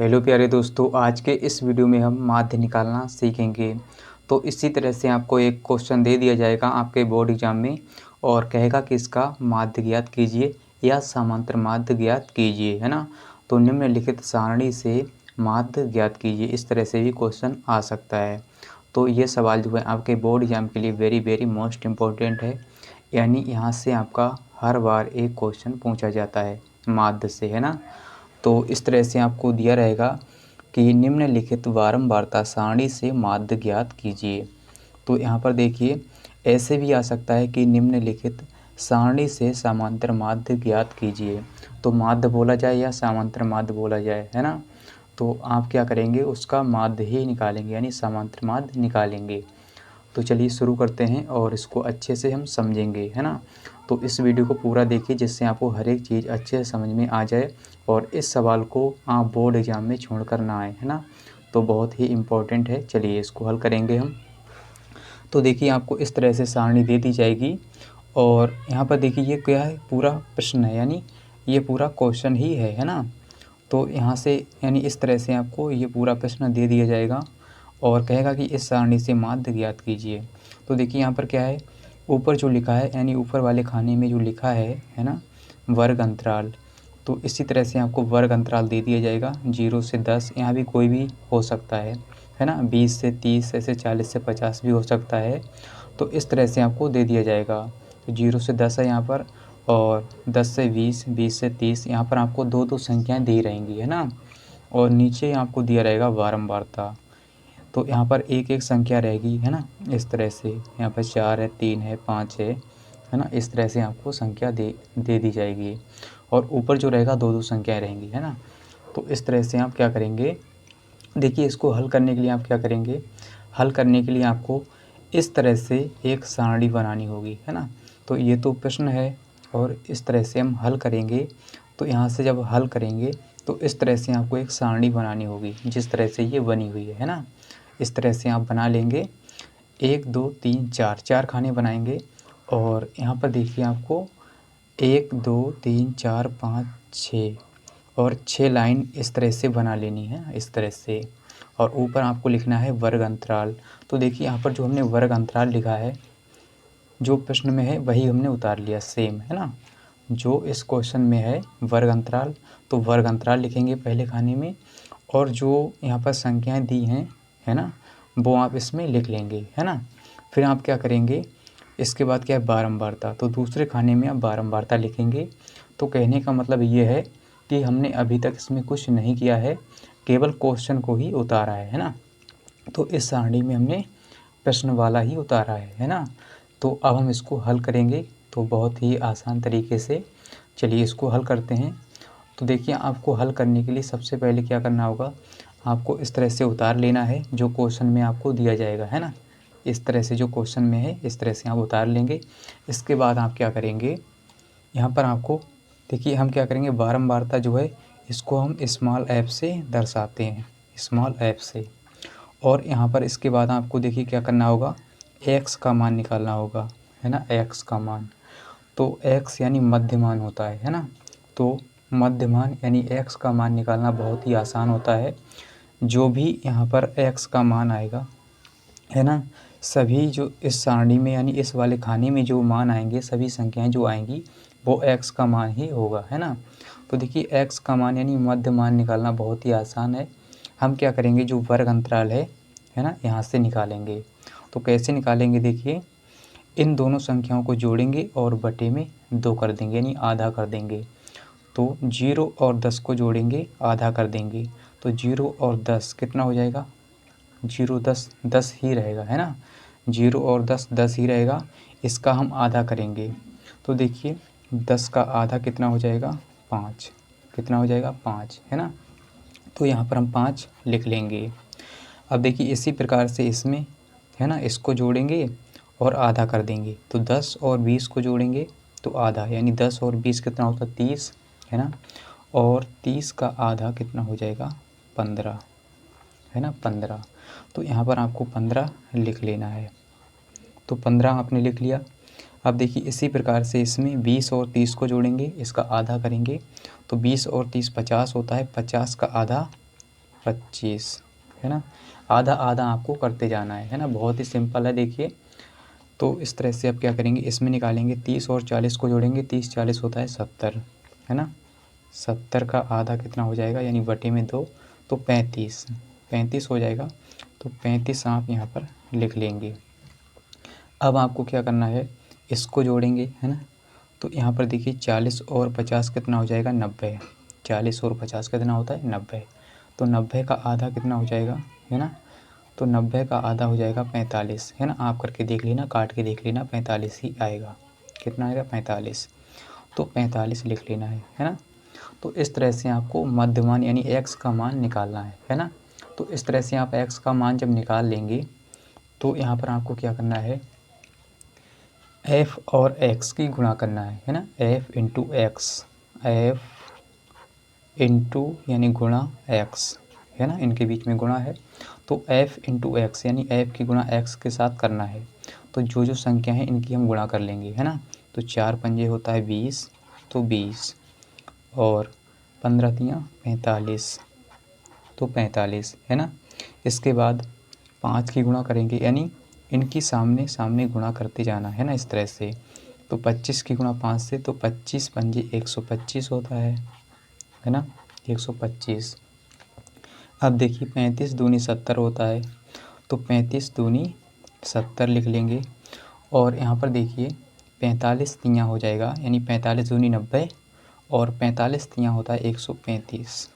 Hello प्यारे दोस्तों, आज के इस वीडियो में हम माध्य निकालना सीखेंगे। तो इसी तरह से आपको एक क्वेश्चन दे दिया जाएगा आपके बोर्ड एग्जाम में और कहेगा कि इसका माध्य ज्ञात कीजिए या समांतर माध्य ज्ञात कीजिए, है ना। तो निम्नलिखित सारणी से माध्य ज्ञात कीजिए, इस तरह से भी क्वेश्चन आ सकता है। तो ये सवाल जो है आपके बोर्ड एग्जाम के लिए वेरी मोस्ट इम्पोर्टेंट है, यानी यहाँ से आपका हर बार एक क्वेश्चन पूछा जाता है माध्य से, है ना। तो इस तरह से आपको दिया रहेगा कि निम्नलिखित बारंबारता सारणी से माध्य ज्ञात कीजिए। तो यहाँ पर देखिए, ऐसे भी आ सकता है कि निम्नलिखित सारणी से समांतर माध्य ज्ञात कीजिए। तो माध्य बोला जाए या समांतर माध्य बोला जाए, है ना। तो आप क्या करेंगे, उसका माध्य ही निकालेंगे, यानी समांतर माध्य निकालेंगे। तो चलिए शुरू करते हैं और इसको अच्छे से हम समझेंगे, है ना। तो इस वीडियो को पूरा देखिए जिससे आपको हर एक चीज़ अच्छे से समझ में आ जाए और इस सवाल को आप बोर्ड एग्ज़ाम में छोड़ कर ना आए, है ना। तो बहुत ही इम्पोर्टेंट है, चलिए इसको हल करेंगे हम। तो देखिए, आपको इस तरह से सारणी दे दी जाएगी और यहाँ पर देखिए ये क्या है, पूरा प्रश्न है, यानी ये पूरा क्वेश्चन ही है ना। तो यहाँ से यानी इस तरह से आपको ये पूरा प्रश्न दे दिया जाएगा और कहेगा कि इस सारणी से माध्य ज्ञात कीजिए। तो देखिए यहाँ पर क्या है, ऊपर जो लिखा है, यानी ऊपर वाले खाने में जो लिखा है ना, वर्ग अंतराल। तो इसी तरह से आपको वर्ग अंतराल दे दिया जाएगा 0 से 10, यहाँ भी कोई भी हो सकता है ना। 20 से 30, ऐसे 40 से 50 भी हो सकता है। तो इस तरह से आपको दे दिया जाएगा। तो 0 से 10 है यहाँ पर, और 10 से 20, 20 से 30, यहाँ पर आपको दो दो संख्याएं दी रहेंगी, है ना। और नीचे आपको दिया रहेगा बारंबारता। तो यहाँ पर एक एक संख्या रहेगी, है ना। इस तरह से यहाँ पर 4 है, 3 है, 5 है ना। इस तरह से आपको संख्या दे दी जाएगी और ऊपर जो रहेगा दो दो संख्याएं रहेंगी, है ना। तो इस तरह से आप क्या करेंगे, देखिए इसको हल करने के लिए आप क्या करेंगे, हल करने के लिए आपको इस तरह से एक सारणी बनानी होगी, है ना। तो ये तो प्रश्न है और इस तरह से हम हल करेंगे। तो यहाँ से जब हल करेंगे तो इस तरह से आपको एक सारणी बनानी होगी, जिस तरह से ये बनी हुई है ना। इस तरह से आप बना लेंगे, 1 2 3 4, 4 खाने बनाएंगे। और यहाँ पर देखिए आपको 1 2 3 4 5 6 और 6 लाइन इस तरह से बना लेनी है, इस तरह से। और ऊपर आपको लिखना है वर्ग अंतराल। तो देखिए यहाँ पर जो हमने वर्ग अंतराल लिखा है, जो प्रश्न में है वही हमने उतार लिया, सेम, है ना। जो इस क्वेश्चन में है वर्ग अंतराल, तो वर्ग अंतराल लिखेंगे पहले खाने में, और जो यहाँ पर संख्याएं दी हैं, है ना, वो आप इसमें लिख लेंगे, है ना। फिर आप क्या करेंगे, इसके बाद क्या है, बारंबारता। तो दूसरे खाने में आप बारंबारता लिखेंगे। तो कहने का मतलब ये है कि हमने अभी तक इसमें कुछ नहीं किया है, केवल क्वेश्चन को ही उतारा है ना। तो इस सारणी में हमने प्रश्न वाला ही उतारा है ना। तो अब हम इसको हल करेंगे, तो बहुत ही आसान तरीके से। चलिए इसको हल करते हैं। तो देखिए, आपको हल करने के लिए सबसे पहले क्या करना होगा, आपको इस तरह से उतार लेना है जो क्वेश्चन में आपको दिया जाएगा, है ना। इस तरह से जो क्वेश्चन में है इस तरह से आप उतार लेंगे। इसके बाद आप क्या करेंगे, यहाँ पर आपको देखिए हम क्या करेंगे, बारंबारता जो है इसको हम स्मॉल ऐप से दर्शाते हैं, स्मॉल ऐप से। और यहाँ पर इसके बाद आपको देखिए क्या करना होगा, एक्स का मान निकालना होगा, है ना, एक्स का मान। तो एक्स यानी मध्यमान होता है ना। तो मध्यमान यानी एक्स का मान निकालना बहुत ही आसान होता है। जो भी यहाँ पर एक्स का मान आएगा, है ना, सभी जो इस सारणी में यानी इस वाले खाने में जो मान आएंगे, सभी संख्याएं जो आएंगी वो एक्स का मान ही होगा, है ना। तो देखिए एक्स का मान यानी मध्य मान निकालना बहुत ही आसान है। हम क्या करेंगे, जो वर्ग अंतराल है ना, यहाँ से निकालेंगे। तो कैसे निकालेंगे, देखिए इन दोनों संख्याओं को जोड़ेंगे और बटे में 2 कर देंगे, यानी आधा कर देंगे। तो 0 और 10 को जोड़ेंगे, आधा कर देंगे। तो 0 और 10 कितना हो जाएगा, 0 10 10 ही रहेगा, है ना। 0 और 10 10 ही रहेगा। इसका हम आधा करेंगे। तो देखिए 10 का आधा कितना हो जाएगा, 5। कितना हो जाएगा, 5, है ना। तो यहाँ पर हम 5 लिख लेंगे। अब देखिए इसी प्रकार से इसमें, है ना, इसको जोड़ेंगे और आधा कर देंगे। तो 10 और 20 को जोड़ेंगे तो आधा, यानी 10 और 20 कितना होता है, 30, है ना। और 30 का आधा कितना हो जाएगा, 15, है ना, 15। तो यहाँ पर आपको 15 लिख लेना है। तो 15 आपने लिख लिया। अब देखिए इसी प्रकार से इसमें 20 और 30 को जोड़ेंगे, इसका आधा करेंगे। तो 20 और 30 50 होता है, 50 का आधा 25, है ना। आधा आधा आपको करते जाना है ना। बहुत ही सिंपल है देखिए। तो इस तरह से आप क्या करेंगे, इसमें निकालेंगे 30 और 40 को जोड़ेंगे, 30 40 होता है 70, है ना। 70 का आधा कितना हो जाएगा, यानी बटे में 2, तो 35, 35 हो जाएगा। तो 35 आप यहाँ पर लिख लेंगे। अब आपको क्या करना है, इसको जोड़ेंगे, है ना। तो यहाँ पर देखिए 40 और 50 कितना हो जाएगा, 90। 40 और 50 कितना होता है, 90। तो 90 का आधा कितना हो जाएगा, है ना। तो 90 का आधा हो जाएगा 45, है ना। आप करके देख लेना, काट के देख लेना, 45 ही आएगा। कितना आएगा, 45। तो 45 लिख लेना है ना। तो इस तरह से आपको मध्यमान यानी x का मान निकालना है ना। तो इस तरह से आप x का मान जब निकाल लेंगे तो यहाँ पर आपको क्या करना है, f और x की गुणा करना है ना। f into x, f into यानी गुणा x, है ना, इनके बीच में गुणा है। तो f इंटू एक्स यानी f की गुणा x के साथ करना है। तो जो जो संख्या है इनकी हम गुणा कर लेंगे, है ना। तो 4 पंजे होता है 20, तो 20 और 15 तियाँ 45, तो 45, है ना। इसके बाद 5 की गुणा करेंगे, यानी इनकी सामने सामने गुणा करते जाना है ना, इस तरह से। तो 25 की गुणा 5 से, तो 25 पंजे 125 होता है ना, 125। अब देखिए 35 दूनी 70 होता है, तो 35 दूनी 70 लिख लेंगे। और यहाँ पर देखिए 45 तियाँ हो जाएगा, यानी 45 दूनी 90 और 45 तियाँ होता है 135,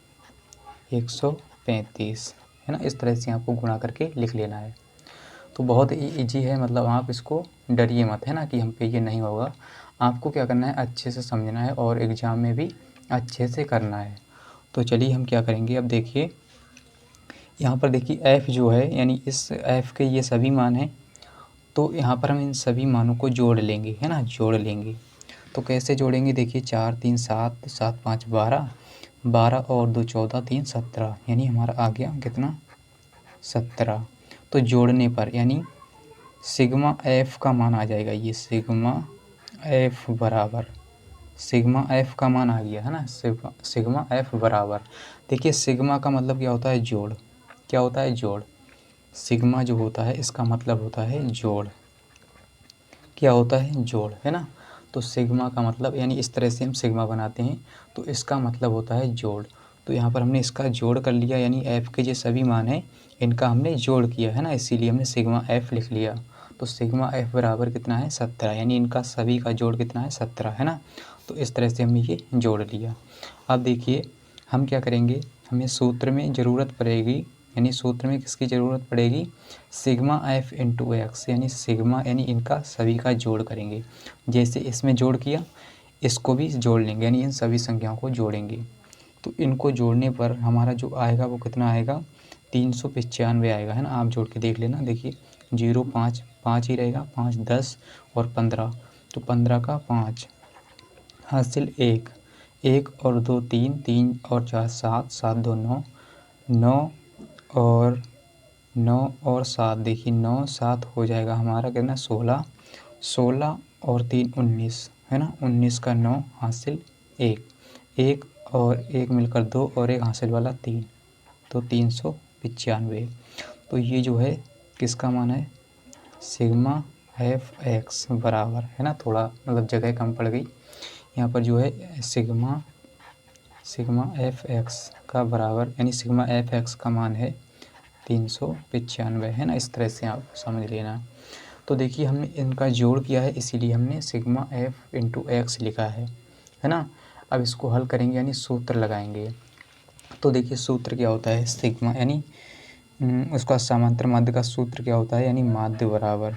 135, है ना। इस तरह से आपको गुणा करके लिख लेना है। तो बहुत ही ईजी है, मतलब आप इसको डरिए मत, है ना, कि हम पे ये नहीं होगा। आपको क्या करना है, अच्छे से समझना है और एग्ज़ाम में भी अच्छे से करना है। तो चलिए हम क्या करेंगे, अब देखिए यहाँ पर देखिए f जो है, यानी इस f के ये सभी मान हैं। तो यहाँ पर हम इन सभी मानों को जोड़ लेंगे, है ना, जोड़ लेंगे। तो कैसे जोड़ेंगे, देखिए 4 3 7, 7 5 12, 12 और 2 14, 3 17, यानी हमारा आ गया कितना, 17। तो जोड़ने पर यानी सिग्मा एफ का मान आ जाएगा, ये सिग्मा एफ बराबर, सिग्मा एफ का मान आ गया, है ना। सिग्मा एफ बराबर, देखिए सिग्मा का मतलब क्या होता है, जोड़। क्या होता है, जोड़। सिग्मा जो होता है इसका मतलब होता है जोड़। क्या होता है, जोड़, है ना। तो सिग्मा का मतलब, यानी इस तरह से हम सिग्मा बनाते हैं, तो इसका मतलब होता है जोड़। तो यहाँ पर हमने इसका जोड़ कर लिया, यानी एफ़ के जो सभी मान हैं इनका हमने जोड़ किया, है ना, इसीलिए हमने सिग्मा एफ़ लिख लिया। तो सिग्मा एफ़ बराबर कितना है, 17, यानी इनका सभी का जोड़ कितना है, 17, है ना। तो इस तरह से हमने ये जोड़ लिया। अब देखिए हम क्या करेंगे, हमें सूत्र में ज़रूरत पड़ेगी, यानी सूत्र में किसकी ज़रूरत पड़ेगी, सिग्मा एफ इंटू एक्स, यानी सिग्मा यानी इनका सभी का जोड़ करेंगे। जैसे इसमें जोड़ किया, इसको भी जोड़ लेंगे, यानी इन सभी संख्याओं को जोड़ेंगे। तो इनको जोड़ने पर हमारा जो आएगा वो कितना आएगा, 395 आएगा, है ना। आप जोड़ के देख लेना, देखिए 0 5 5 ही रहेगा, 5 10 और 15, तो 15 का 5 हासिल 1, 1 और 2 3, 3 और 4 7, 7 2 9, 9 और 9 और 7, देखिए 9 7 हो जाएगा हमारा कितना, 16, 16 और 3 19, है ना। 19 का 9 हासिल 1, 1 और 1 मिलकर 2 और 1 हासिल वाला 3, तो 395। तो ये जो है किसका मान है, सिग्मा एफ एक्स बराबर, है ना, थोड़ा मतलब जगह कम पड़ गई यहाँ पर, जो है सिग्मा एफ एक्स का बराबर, यानी सिग्मा एफ एक्स का मान है 395, है ना। इस तरह से आप समझ लेना। तो देखिए हमने इनका जोड़ किया है, इसीलिए हमने सिग्मा एफ इंटू एक्स लिखा है ना। अब इसको हल करेंगे, यानी सूत्र लगाएंगे। तो देखिए सूत्र क्या होता है, सिग्मा यानी उसका समांतर माध्य का सूत्र क्या होता है, यानी माध्य बराबर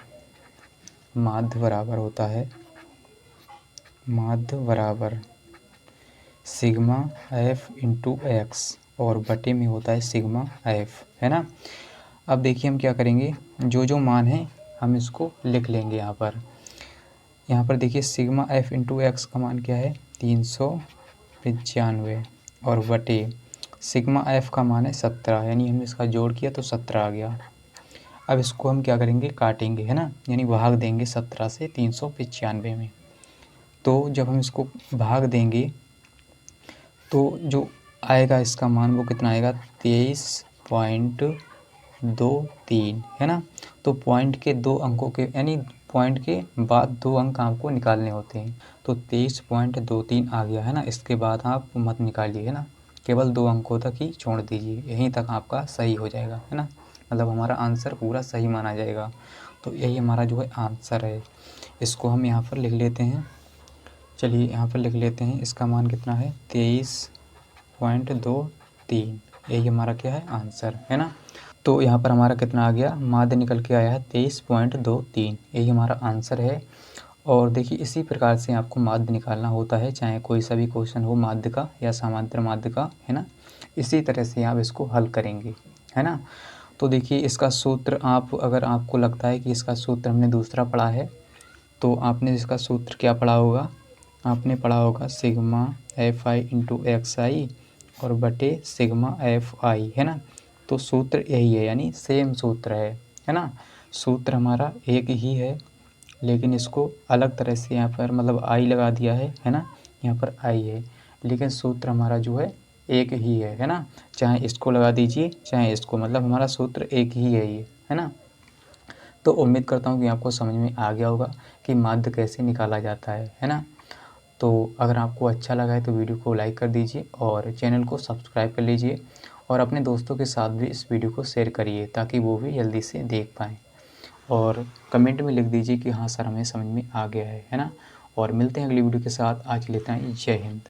होता है, माध्य बराबर सिग्मा एफ इंटू एक्स और बटे में होता है सिग्मा एफ, है ना। अब देखिए हम क्या करेंगे, जो जो मान है हम इसको लिख लेंगे यहाँ पर देखिए सिग्मा एफ इंटू एक्स का मान क्या है, 395 और बटे सिग्मा एफ का मान है 17, यानी हमने इसका जोड़ किया तो 17 आ गया। अब इसको हम क्या करेंगे, काटेंगे, है ना, यानी भाग देंगे 17 से 395 में। तो जब हम इसको भाग देंगे तो जो आएगा इसका मान वो कितना आएगा 23.23 है ना। तो पॉइंट के 2 अंकों के यानी पॉइंट के बाद 2 अंक आपको निकालने होते हैं। तो 23.23 आ गया है ना, इसके बाद आप मत निकालिए है ना, केवल 2 अंकों तक ही छोड़ दीजिए, यहीं तक आपका सही हो जाएगा है ना, मतलब हमारा आंसर पूरा सही माना जाएगा। तो यही हमारा जो है आंसर है। इसको हम यहाँ पर लिख लेते हैं। चलिए यहाँ पर लिख लेते हैं, इसका मान कितना है 23.23, यही हमारा क्या है आंसर है ना। तो यहाँ पर हमारा कितना आ गया, माध्य निकल के आया है 23.23, यही हमारा आंसर है। और देखिए इसी प्रकार से आपको माध्य निकालना होता है, चाहे कोई सा भी क्वेश्चन हो माध्य का या समांतर माध्य का है ना, इसी तरह से आप इसको हल करेंगे है ना। तो देखिए इसका सूत्र आप, अगर आपको लगता है कि इसका सूत्र हमने दूसरा पढ़ा है, तो आपने इसका सूत्र क्या पढ़ा होगा, आपने पढ़ा होगा sigma F I into X I और बटे सिग्मा एफ आई है ना। तो सूत्र यही है, यानी सेम सूत्र है ना। सूत्र हमारा एक ही है, लेकिन इसको अलग तरह से यहाँ पर मतलब आई लगा दिया है ना, यहाँ पर आई है, लेकिन सूत्र हमारा जो है एक ही है ना। चाहे इसको लगा दीजिए चाहे इसको, मतलब हमारा सूत्र एक ही है ये है ना। तो उम्मीद करता हूँ कि आपको समझ में आ गया होगा कि माध्य कैसे निकाला जाता है ना। तो अगर आपको अच्छा लगा है तो वीडियो को लाइक कर दीजिए और चैनल को सब्सक्राइब कर लीजिए और अपने दोस्तों के साथ भी इस वीडियो को शेयर करिए ताकि वो भी जल्दी से देख पाएँ। और कमेंट में लिख दीजिए कि हाँ सर हमें समझ में आ गया है ना। और मिलते हैं अगली वीडियो के साथ, आज लेते हैं जय हिंद।